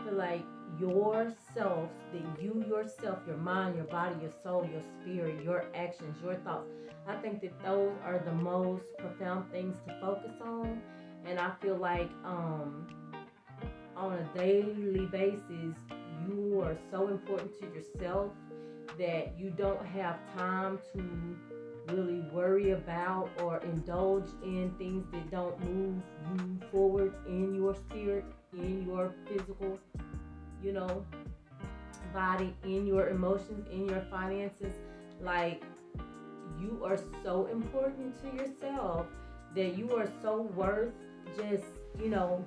feel like yourself, that you yourself, your mind, your body, your soul, your spirit, your actions, your thoughts, I think that those are the most profound things to focus on. And I feel like on a daily basis, you are so important to yourself that you don't have time to really worry about or indulge in things that don't move you forward in your spirit, in your physical, you know, body, in your emotions, in your finances. Like, you are so important to yourself that you are so worth just, you know,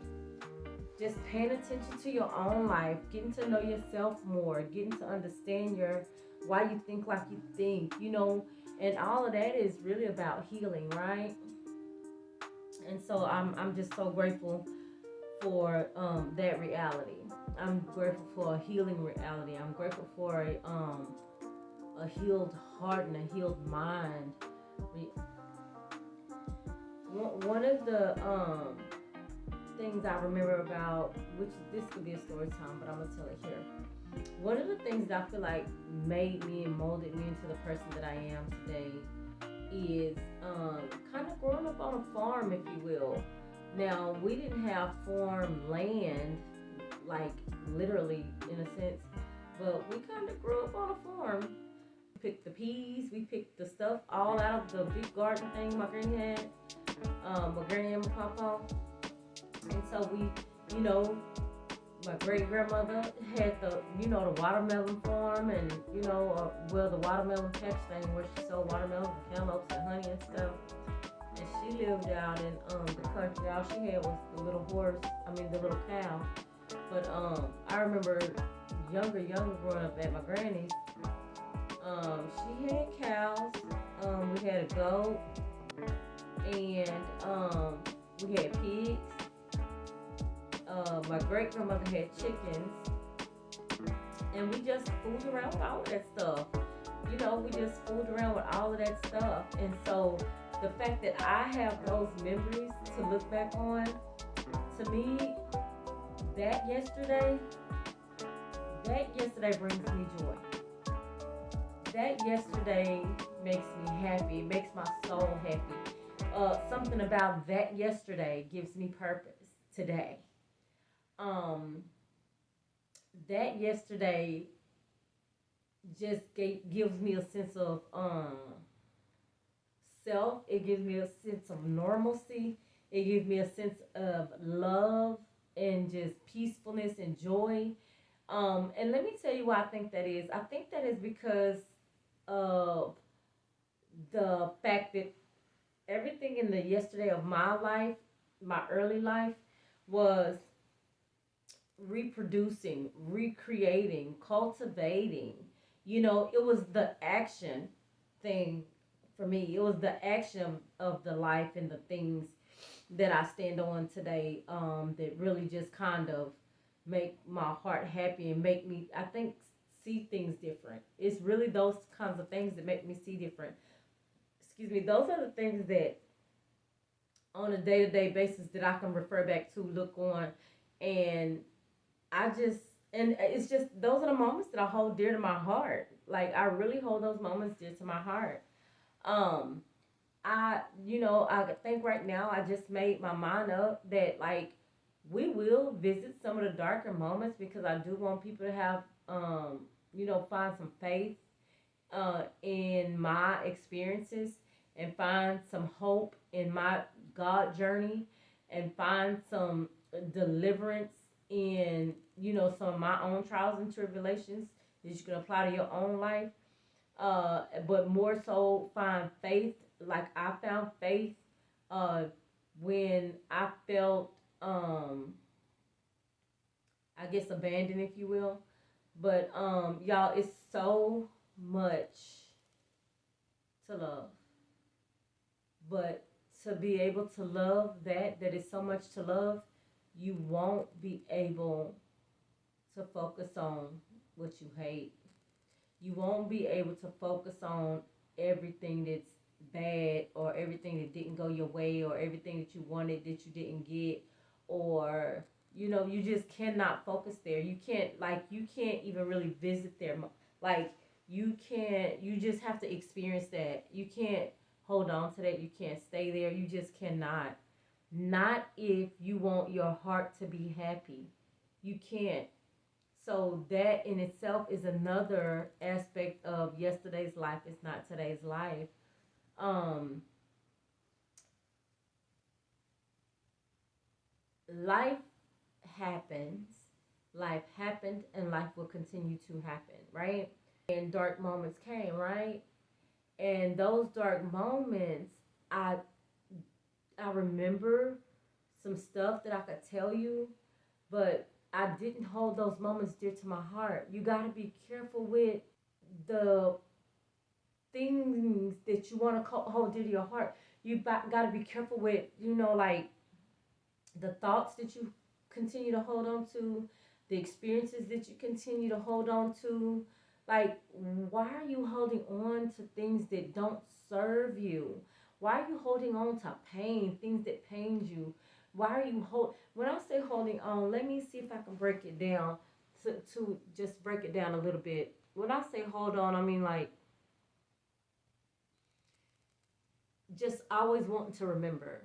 just paying attention to your own life, getting to know yourself more, getting to understand your why you think like you think, and all of that is really about healing, right? And so I'm just so grateful for that reality. I'm grateful for a healing reality. I'm grateful for a healed heart and a healed mind. One of the things I remember about, which this could be a story time, but I'm gonna tell it here. One of the things that I feel like made me and molded me into the person that I am today is kind of growing up on a farm, if you will. Now, we didn't have farm land, like literally in a sense, but we kind of grew up on a farm. We picked the peas, we picked the stuff all out of the big garden thing my granny had, my granny and my papa. And so we, you know, my great grandmother had the watermelon farm, and the watermelon patch thing where she sold watermelons and cantaloupes and honey and stuff. And she lived out in the country. All she had was the little horse. I mean, the little cow. But I remember younger growing up at my granny's. She had cows. We had a goat, and we had pigs. My great grandmother had chickens, and we just fooled around with all of that stuff. We just fooled around with all of that stuff. And so the fact that I have those memories to look back on, to me, that yesterday, brings me joy. That yesterday makes me happy. It makes my soul happy. Something about that yesterday gives me purpose today. Um, that yesterday just gives me a sense of self. It gives me a sense of normalcy. It gives me a sense of love and just peacefulness and joy. And let me tell you why I think that is. I think that is because of the fact that everything in the yesterday of my life, my early life, was reproducing, recreating, cultivating. It was the action thing for me. It was the action of the life and the things that I stand on today, that really just kind of make my heart happy and make me, I think, see things different. It's really those kinds of things that make me see different. Excuse me, those are the things that on a day to day basis that I can refer back to, look on, and I just, and it's just, those are the moments that I hold dear to my heart. Like, I really hold those moments dear to my heart. Um, I think right now I just made my mind up that, like, we will visit some of the darker moments because I do want people to have, find some faith in my experiences, and find some hope in my God journey, and find some deliverance in, some of my own trials and tribulations that you can apply to your own life. But more so, find faith, like I found faith uh, when I felt, I guess, abandoned, if you will. But y'all, it's so much to love. But to be able to love that is so much to love, you won't be able to focus on what you hate. You won't be able to focus on everything that's bad, or everything that didn't go your way, or everything that you wanted that you didn't get, or You know, you just cannot focus there. You can't even really visit there. Like, you can't, you just have to experience that. You can't hold on to that. You can't stay there. You just cannot. Not if you want your heart to be happy. You can't. So that in itself is another aspect of yesterday's life is not today's life. Um, Life happens, life happened, and life will continue to happen, right? And dark moments came, right? And those dark moments, I I remember some stuff that I could tell you, but I didn't hold those moments dear to my heart. You got to be careful with the things that you want to hold dear to your heart. You got to be careful with, like the thoughts that you continue to hold on to, the experiences that you continue to hold on to. Like, why are you holding on to things that don't serve you? Why are you holding on to pain, things that pains you? Why are you when I say holding on, let me see if I can break it down to just break it down a little bit. When I say hold on, I mean like just always wanting to remember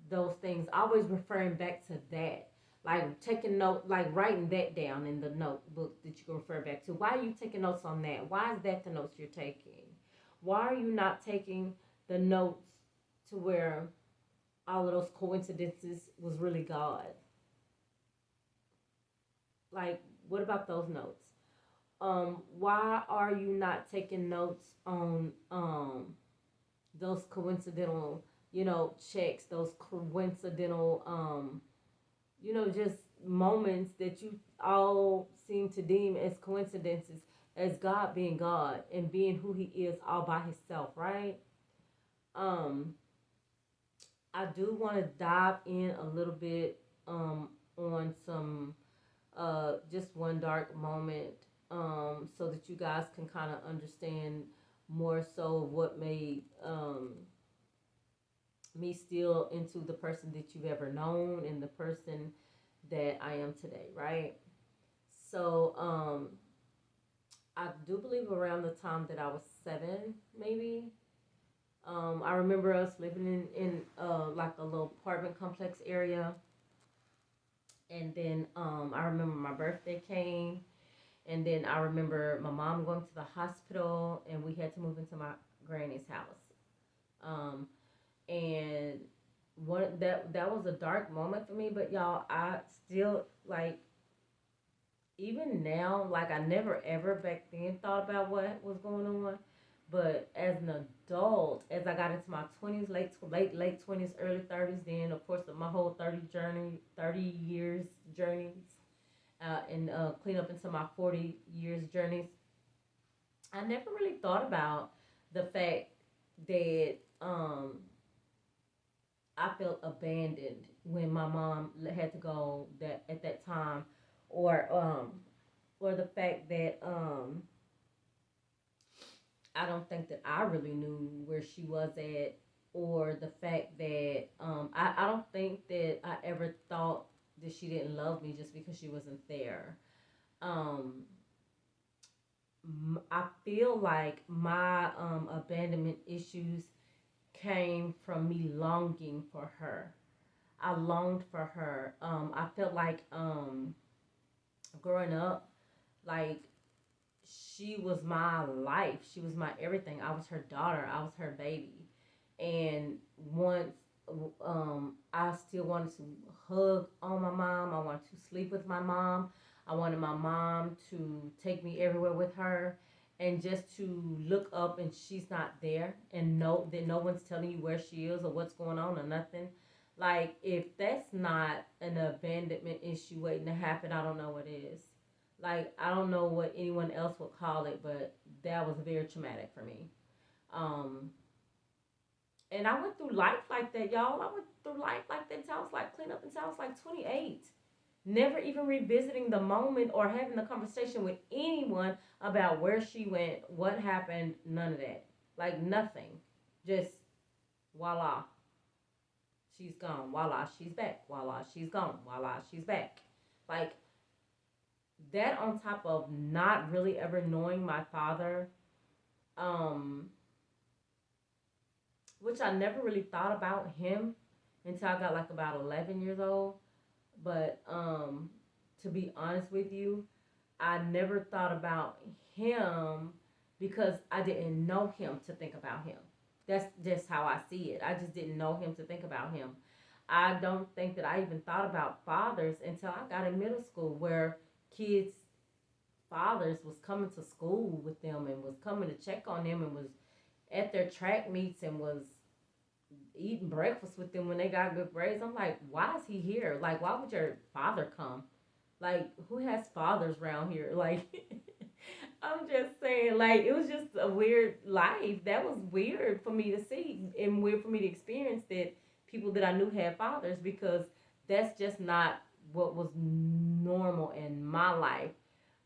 those things, always referring back to that. Like taking note, like writing that down in the notebook that you can refer back to. Why are you taking notes on that? Why is that the notes you're taking? Why are you not taking the notes to where all of those coincidences was really God? Like, what about those notes? Why are you not taking notes on those coincidental, checks, those coincidental, just moments that you all seem to deem as coincidences, as God being God and being who He is all by Himself, right? Um, I do want to dive in a little bit on some just one dark moment so that you guys can kind of understand more so what made me still into the person that you've ever known and the person that I am today, right? So, I do believe around the time that I was 7, maybe. I remember us living in like a little apartment complex area, and then I remember my birthday came, and then I remember my mom going to the hospital, and we had to move into my granny's house. Um, and that was a dark moment for me, but y'all, I still like even now, like I never ever back then thought about what was going on, but as an adult, as I got into my 20s, late 20s, early 30s, then of course my whole 30 years journeys, and clean up into my 40 years journeys, I never really thought about the fact that I felt abandoned when my mom had to go that at that time, or or the fact that I don't think that I really knew where she was at, or the fact that I don't think that I ever thought that she didn't love me just because she wasn't there. Um, I feel like my abandonment issues came from me longing for her. I longed for her. I felt like growing up, like she was my life. She was my everything. I was her daughter. I was her baby. And once I still wanted to hug on my mom. I wanted to sleep with my mom. I wanted my mom to take me everywhere with her. And just to look up and she's not there and know that no one's telling you where she is or what's going on or nothing. Like, if that's not an abandonment issue waiting to happen, I don't know what is. Like, I don't know what anyone else would call it, but that was very traumatic for me. Um, and I went through life like that, y'all. I went through life like that until I was like clean up until I was like 28. Never even revisiting the moment or having a conversation with anyone about where she went, what happened, none of that. Like nothing. Just voila, she's gone. Voila, she's back. Voila, she's gone. Voila, she's back. Like that on top of not really ever knowing my father, um, which I never really thought about him until I got like about 11 years old. But to be honest with you, I never thought about him because I didn't know him to think about him. That's just how I see it. I just didn't know him to think about him. I don't think that I even thought about fathers until I got in middle school, where kids' fathers was coming to school with them and was coming to check on them and was at their track meets and was eating breakfast with them when they got good grades. I'm like, why is he here? Like, why would your father come? Like, who has fathers around here? Like, I'm just saying, like, it was just a weird life. That was weird for me to see and weird for me to experience that people that I knew had fathers, because that's just not what was normal in my life.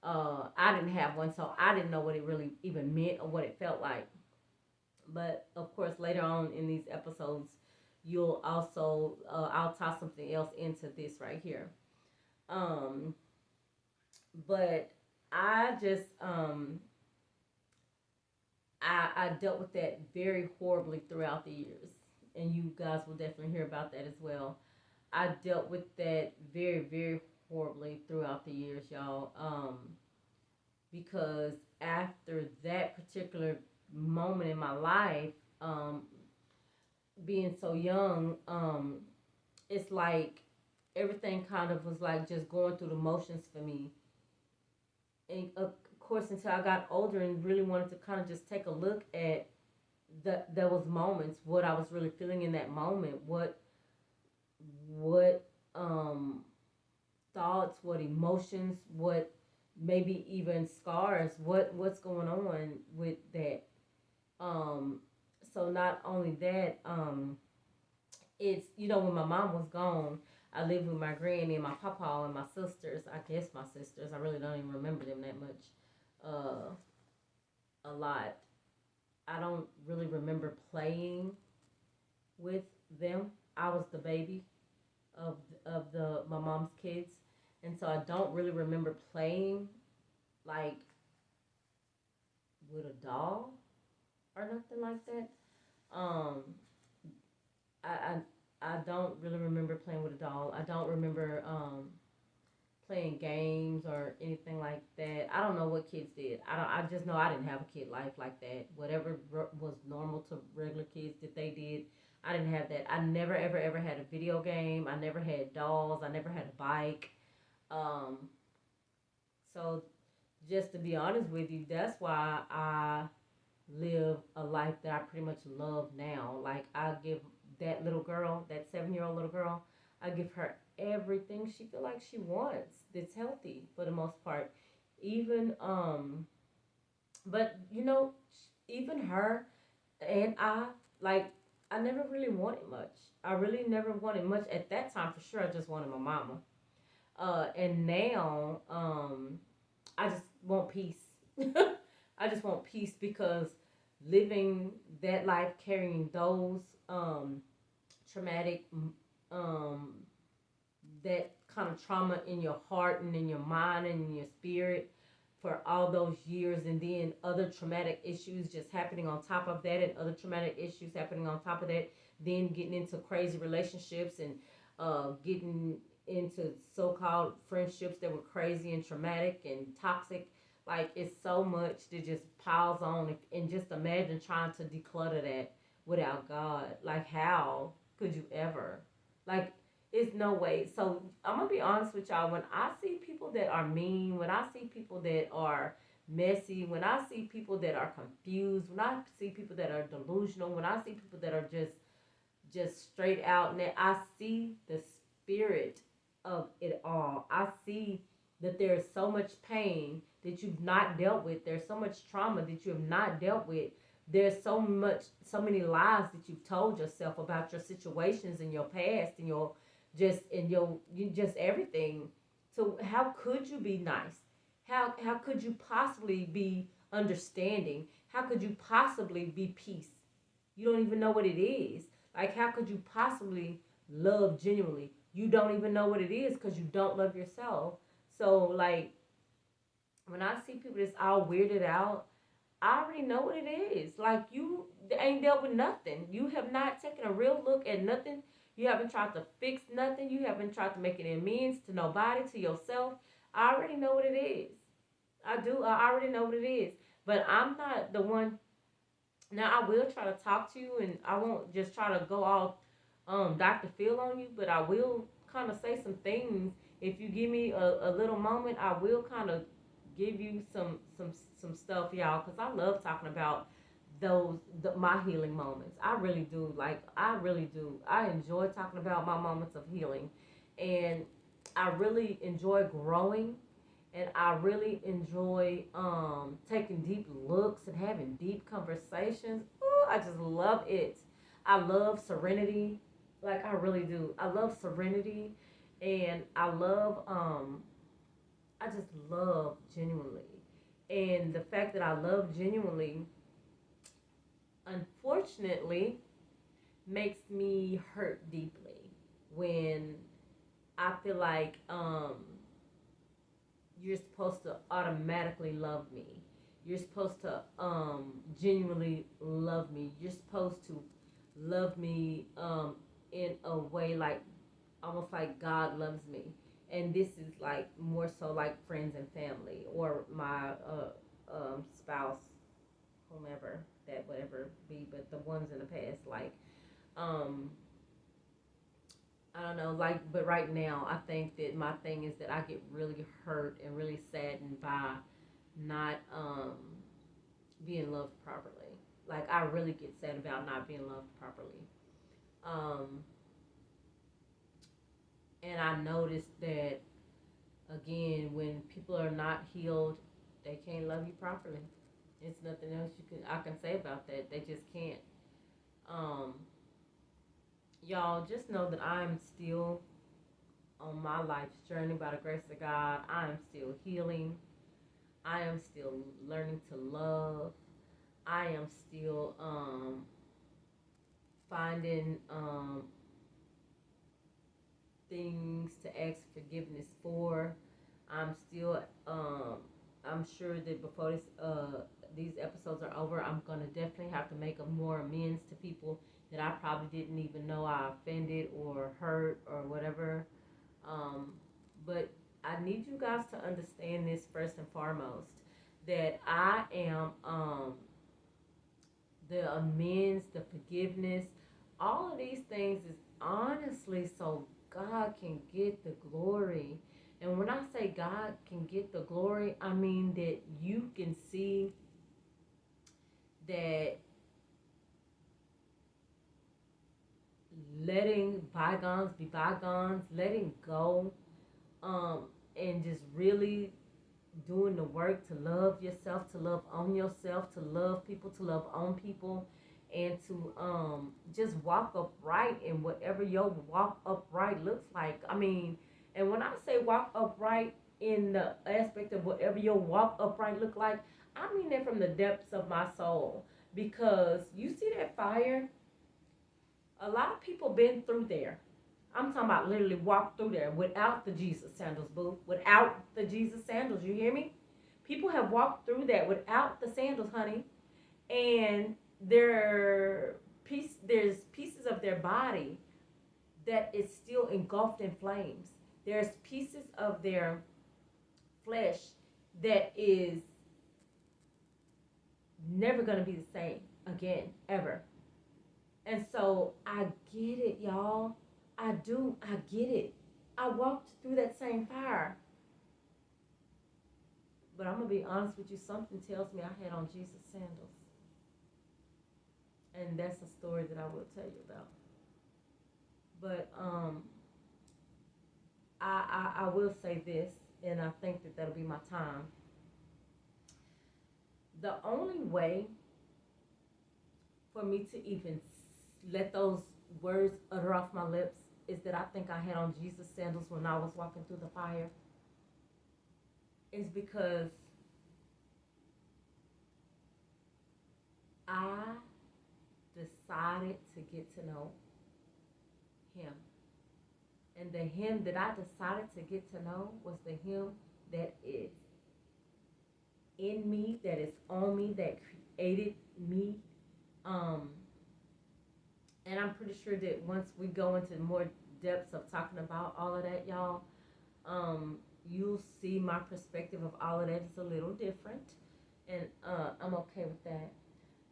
I didn't have one, so I didn't know what it really even meant or what it felt like. But of course, later on in these episodes, you'll also I'll toss something else into this right here. Um, but I just I dealt with that very horribly throughout the years, and you guys will definitely hear about that as well. I dealt with that very horribly throughout the years, y'all. Because after that particular moment in my life, um, being so young, it's like everything kind of was like just going through the motions for me. And of course, until I got older and really wanted to kind of just take a look at those moments, what I was really feeling in that moment, what thoughts, what emotions, what maybe even scars, what's going on with that. Um, so not only that, it's, when my mom was gone, I lived with my granny and my papa and my sisters. I guess my sisters. I really don't even remember them that much. A lot. I don't really remember playing with them. I was the baby of the my mom's kids, and so I don't really remember playing like with a doll or nothing like that. Um, I I don't really remember playing with a doll. I don't remember playing games or anything like that. I don't know what kids did. I just know I didn't have a kid life like that. Whatever was normal to regular kids that they did, I didn't have that. I never ever had a video game. I never had dolls. I never had a bike. Um, so just to be honest with you, that's why I live a life that I pretty much love now. Like, I give that little girl, that 7-year-old little girl, I give her everything she feel like she wants. That's healthy for the most part. Even but even her and like I never really wanted much. I really never wanted much at that time for sure. I just wanted my mama. And now I just want peace. I just want peace because living that life, carrying those traumatic, um, that kind of trauma in your heart and in your mind and in your spirit for all those years, and then other traumatic issues just happening on top of that, and other traumatic issues happening on top of that, then getting into crazy relationships and getting into so-called friendships that were crazy and traumatic and toxic. Like, it's so much that just piles on, and just imagine trying to declutter that without God. Like, how could you ever? Like, it's no way. So I'm gonna be honest with y'all. When I see people that are mean, when I see people that are messy, when I see people that are confused, when I see people that are delusional, when I see people that are just straight out, and I see the spirit of it all. I see that there's so much pain that you've not dealt with. There's so much trauma that you have not dealt with. There's so many lies that you've told yourself about your situations in your past and your you just everything. So how could you be nice? How could you possibly be understanding? How could you possibly be peace? You don't even know what it is. Like, how could you possibly love genuinely? you don't even know what it is because you don't love yourself. So like when I see people that's all weirded out, I already know what it is. Like you ain't dealt with nothing. You have not taken a real look at nothing. You haven't tried to fix nothing. You haven't tried to make an amends to nobody, to yourself. I already know what it is. I do. I already know what it is. But I'm not the one. Now I will try to talk to you, and I won't just try to go all Dr. Phil on you. But I will kind of say some things. If you give me a little moment, I will kind of give you some stuff, y'all, because I love talking about my healing moments. I really do. Like I really do. I enjoy talking about my moments of healing, and I really enjoy growing, and I really enjoy taking deep looks and having deep conversations. Ooh, I just love it. I love serenity, like I really do. I love serenity, and I just love genuinely, and the fact that I love genuinely, unfortunately, makes me hurt deeply when I feel like you're supposed to automatically love me. You're supposed to genuinely love me. You're supposed to love me in a way like almost like God loves me. And this is like more so like friends and family or my spouse, whomever that would ever be, but the ones in the past, like um, I don't know, like, but right now, I think that my thing is that I get really hurt and really saddened by not being loved properly. Like, I really get sad about not being loved properly. Um, and I noticed that, again, when people are not healed, they can't love you properly. It's nothing else I can say about that. They just can't. Um, y'all just know that I'm still on my life's journey by the grace of God. I am still healing. I am still learning to love. I am still finding things to ask forgiveness for. I'm still I'm sure that before these episodes are over, I'm gonna definitely have to make a more amends to people that I probably didn't even know I offended or hurt or whatever. Um, but I need you guys to understand this first and foremost, that I am the amends, the forgiveness, all of these things is honestly so God can get the glory. And when I say God can get the glory, I mean that you can see that letting bygones be bygones, letting go, and just really doing the work to love yourself, to love on yourself, to love people, to love on people, and to just walk upright in whatever your walk upright looks like. I mean, and when I say walk upright in the aspect of whatever your walk upright look like, I mean that from the depths of my soul. Because you see that fire, a lot of people been through there. I'm talking about literally walk through there without the Jesus sandals, boo. Without the Jesus sandals, you hear me? People have walked through that without the sandals, honey. And there's pieces of their body that is still engulfed in flames. There's pieces of their flesh that is never going to be the same again, ever. And so I get it, y'all. I do. I get it. I walked through that same fire. But I'm going to be honest with you. Something tells me I had on Jesus' sandals. And that's a story that I will tell you about. But I will say this, and I think that that'll be my time. The only way for me to even let those words utter off my lips is that I think I had on Jesus sandals when I was walking through the fire. Is because I decided to get to know him. And the him that I decided to get to know was the him that is in me, that is on me, that created me. Um, and I'm pretty sure that once we go into more depths of talking about all of that, y'all, you'll see my perspective of all of that is a little different, and I'm okay with that.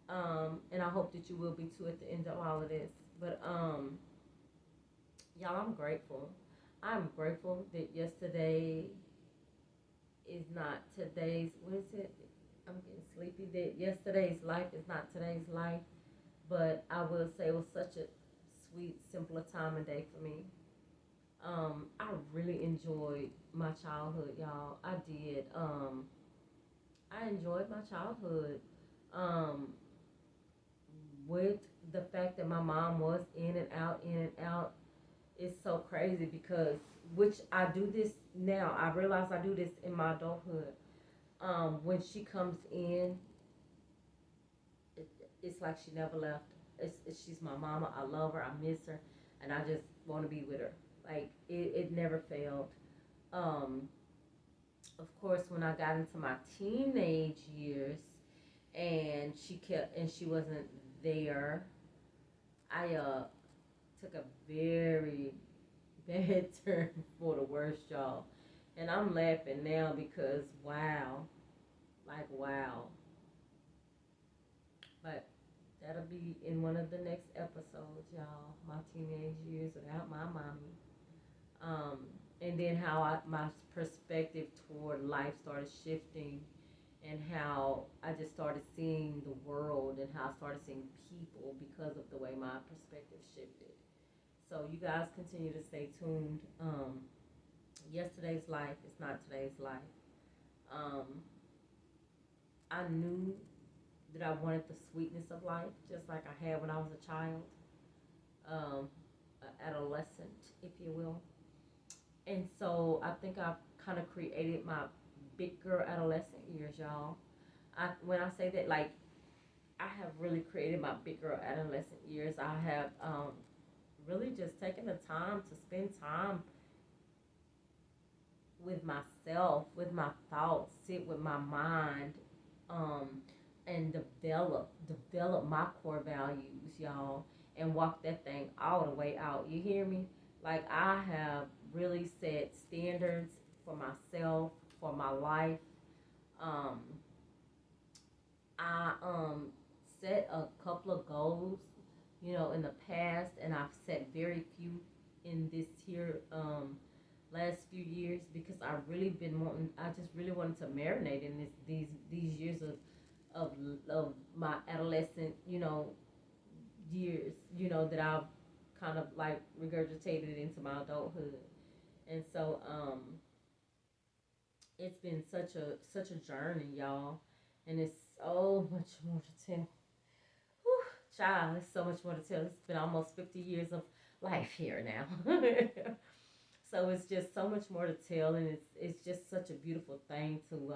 And I hope that you will be too at the end of all of this. But y'all, I'm grateful. I'm grateful that yesterday is not today's. What is it? I'm getting sleepy. That yesterday's life is not today's life. But I will say it was such a sweet, simpler time and day for me. I really enjoyed my childhood, y'all. I did. I enjoyed my childhood. Um, with the fact that my mom was in and out, it's so crazy because which I do this now. I realize I do this in my adulthood. When she comes in, it, it's like she never left. She's my mama. I love her. I miss her, and I just want to be with her. Like it never failed. Um, of course, when I got into my teenage years, and she wasn't there, I took a very bad turn for the worst, y'all. And I'm laughing now because wow, like wow. But that'll be in one of the next episodes, y'all. My teenage years without my mommy. Um, and then how my perspective toward life started shifting, and how I just started seeing the world and how I started seeing people because of the way my perspective shifted. So you guys continue to stay tuned. Yesterday's life is not today's life. Um, I knew that I wanted the sweetness of life, just like I had when I was a child, um, an adolescent, if you will. And so I think I've kind of created my big girl adolescent years, y'all. When I say that, like I have really created my big girl adolescent years. I have really just taken the time to spend time with myself, with my thoughts, sit with my mind, um, and develop my core values, y'all, and walk that thing all the way out. You hear me? Like I have really set standards for myself, for my life. Um, I set a couple of goals, in the past, and I've set very few in this here last few years because I really been wanting. I just really wanted to marinate in these years of of my adolescent, years, that I've kind of like regurgitated into my adulthood, and so it's been such a journey, y'all, and it's so much more to tell. Whew, child, there's so much more to tell. It's been almost 50 years of life here now. So it's just so much more to tell, and it's just such a beautiful thing to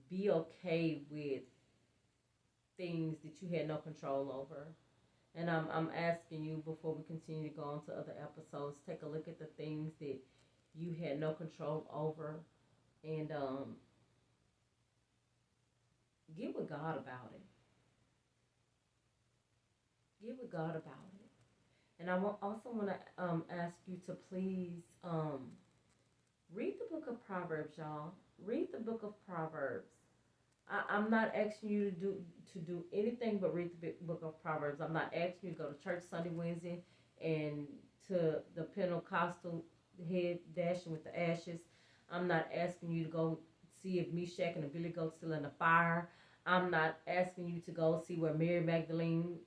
be okay with things that you had no control over. And I'm asking you before we continue to go on to other episodes, take a look at the things that you had no control over, and get with God about it. Get with God about it. And also want to ask you to please read the book of Proverbs, y'all. Read the book of Proverbs. I'm not asking you to do anything but read the book of Proverbs. I'm not asking you to go to church Sunday, Wednesday, and to the Pentecostal head dashing with the ashes. I'm not asking you to go see if Meshach and the Billy Goat still in the fire. I'm not asking you to go see where Mary Magdalene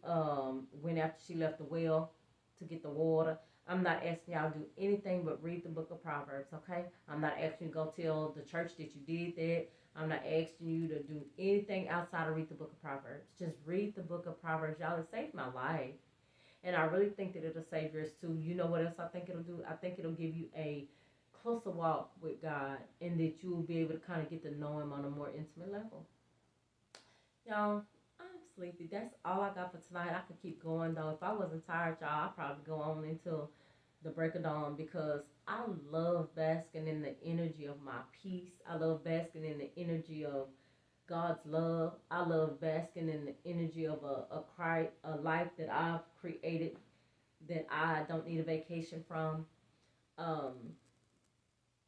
went after she left the well to get the water. I'm not asking y'all to do anything but read the book of Proverbs, okay? I'm not asking you to go tell the church that you did that. I'm not asking you to do anything outside of read the book of Proverbs. Just read the book of Proverbs. Y'all, it saved my life. And I really think that it'll save yours too. You know what else I think it'll do? I think it'll give you a closer walk with God, and that you will be able to kind of get to know Him on a more intimate level. Y'all, I'm sleepy. That's all I got for tonight. I could keep going though. If I wasn't tired, y'all, I'd probably go on until the break of dawn, because I love basking in the energy of my peace. I love basking in the energy of God's love. I love basking in the energy of a life that I've created that I don't need a vacation from. Um,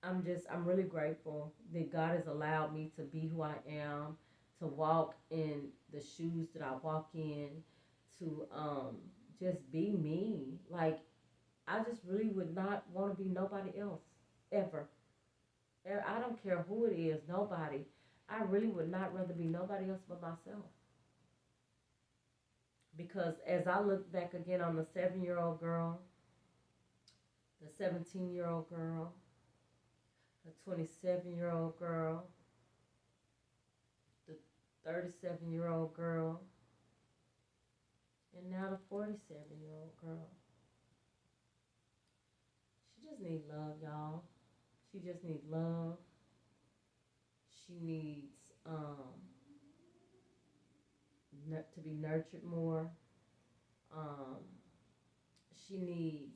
I'm really grateful that God has allowed me to be who I am, to walk in the shoes that I walk in, to just be me. Like, I just really would not want to be nobody else ever. I don't care who it is, nobody. I really would not rather be nobody else but myself. Because as I look back again on the 7-year old girl, the 17-year-old girl, the 27-year-old girl, the 37-year-old girl, and now the 47-year-old girl. She just needs love, y'all. She just needs love. She needs to be nurtured more. Um, she needs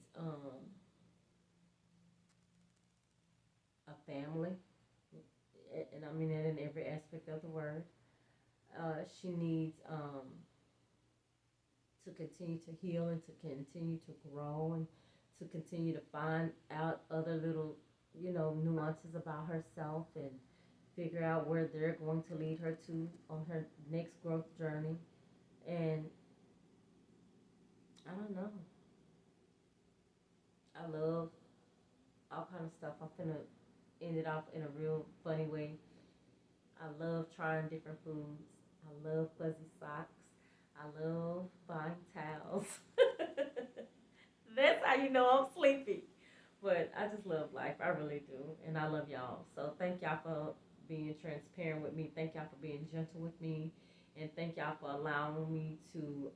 a family, and I mean that in every aspect of the word. She needs to continue to heal and to continue to grow and to continue to find out other little, nuances about herself and figure out where they're going to lead her to on her next growth journey. And I don't know. I love all kind of stuff. I'm gonna end it off in a real funny way. I love trying different foods. I love fuzzy socks. I love buying towels. That's how you know I'm sleepy. But I just love life. I really do. And I love y'all. So thank y'all for being transparent with me. Thank y'all for being gentle with me. And thank y'all for allowing me to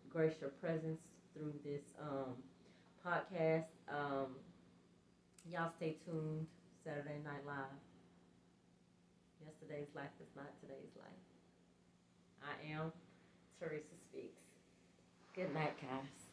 grace your presence through this podcast. Y'all stay tuned. Saturday Night Live. Yesterday's life is not today's life. I am Teresa Speaks. Good night, guys.